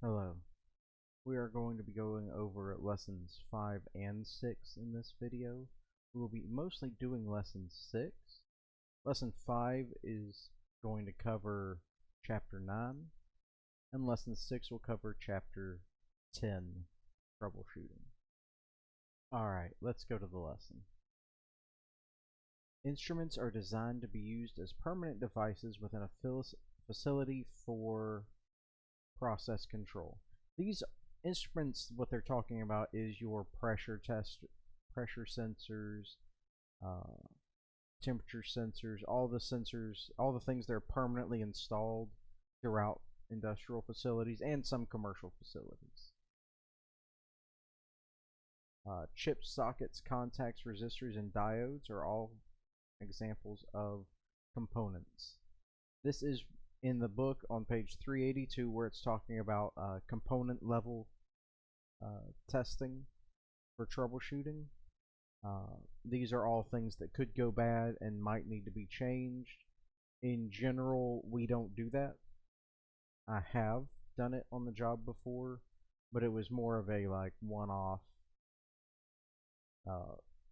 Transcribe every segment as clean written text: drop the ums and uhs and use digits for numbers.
Hello. We are going to be going over lessons 5 and 6 in this video. We will be mostly doing lesson 6. Lesson 5 is going to cover chapter 9, and lesson 6 will cover chapter 10, troubleshooting. Alright, let's go to the lesson. Instruments are designed to be used as permanent devices within a facility for process control. These instruments, what they're talking about is your pressure sensors, temperature sensors, all the things that are permanently installed throughout industrial facilities and some commercial facilities. Chips, sockets, contacts, resistors, and diodes are all examples of components. This is in the book on page 382 where it's talking about component level testing for troubleshooting. These are all things that could go bad and might need to be changed. In general, we don't do that. I have done it on the job before, but it was more of a like one-off.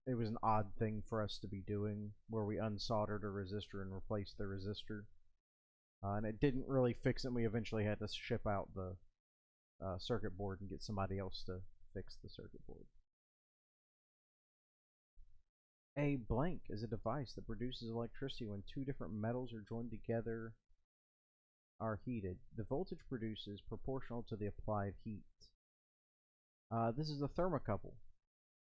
It was an odd thing for us to be doing where we unsoldered a resistor and replaced the resistor. And it didn't really fix it. We eventually had to ship out the circuit board and get somebody else to fix the circuit board. A blank is a device that produces electricity when two different metals are joined together are heated. The voltage produced is proportional to the applied heat. This is a thermocouple.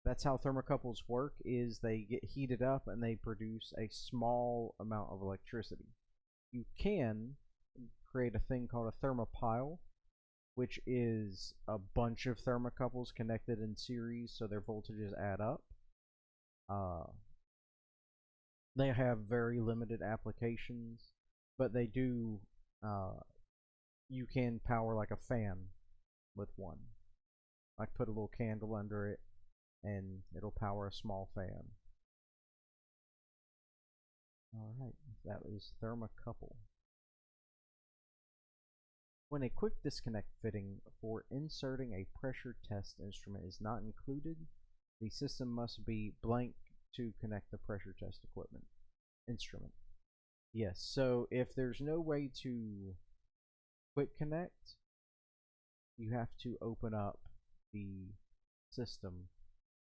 That's how thermocouples work, is they get heated up and they produce a small amount of electricity. You can create a thing called a thermopile, which is a bunch of thermocouples connected in series so their voltages add up. They have very limited applications, but they do, you can power like a fan with one. Like put a little candle under it and it'll power a small fan. Alright, that is thermocouple. When a quick disconnect fitting for inserting a pressure test instrument is not included, the system must be blank to connect the pressure test instrument. Yes, so if there's no way to quick connect, you have to open up the system.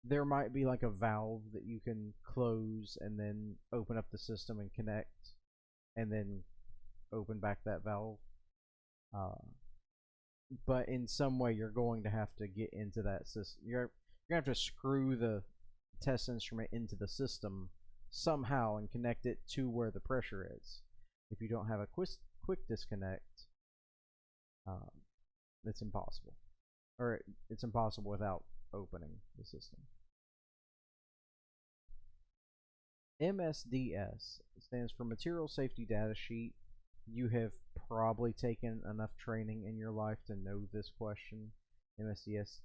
There might be like a valve that you can close and then open up the system and connect and then open back that valve. But in some way you're going to have to get into that system. You're going to have to screw the test instrument into the system somehow and connect it to where the pressure is. If you don't have a quick disconnect, it's impossible. Or it's impossible without opening the system. MSDS stands for Material Safety Data Sheet. You have probably taken enough training in your life to know this question. MSDS,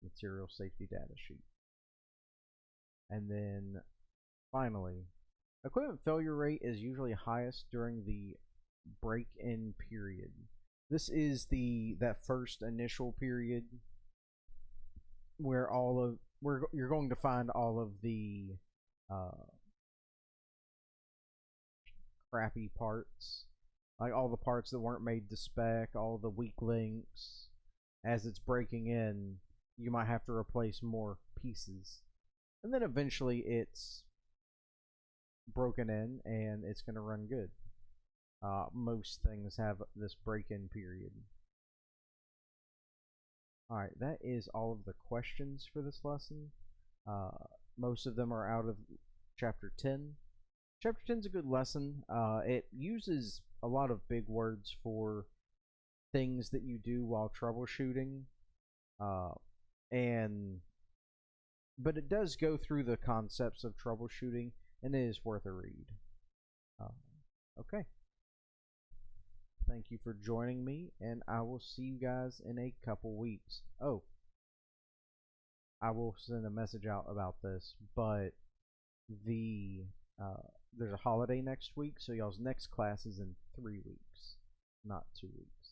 Material Safety Data Sheet. And then finally, equipment failure rate is usually highest during the break-in period. This is that first initial period where you're going to find all of the crappy parts, like all the parts that weren't made to spec, all the weak links. As it's breaking in, you might have to replace more pieces, and then eventually it's broken in and it's going to run good. Most things have this break-in period. Alright, that is all of the questions for this lesson. Most of them are out of chapter 10. Chapter 10 is a good lesson. It uses a lot of big words for things that you do while troubleshooting. But it does go through the concepts of troubleshooting, and it is worth a read. Okay. Thank you for joining me, and I will see you guys in a couple weeks. Oh, I will send a message out about this, but there's a holiday next week, so y'all's next class is in 3 weeks, not 2 weeks.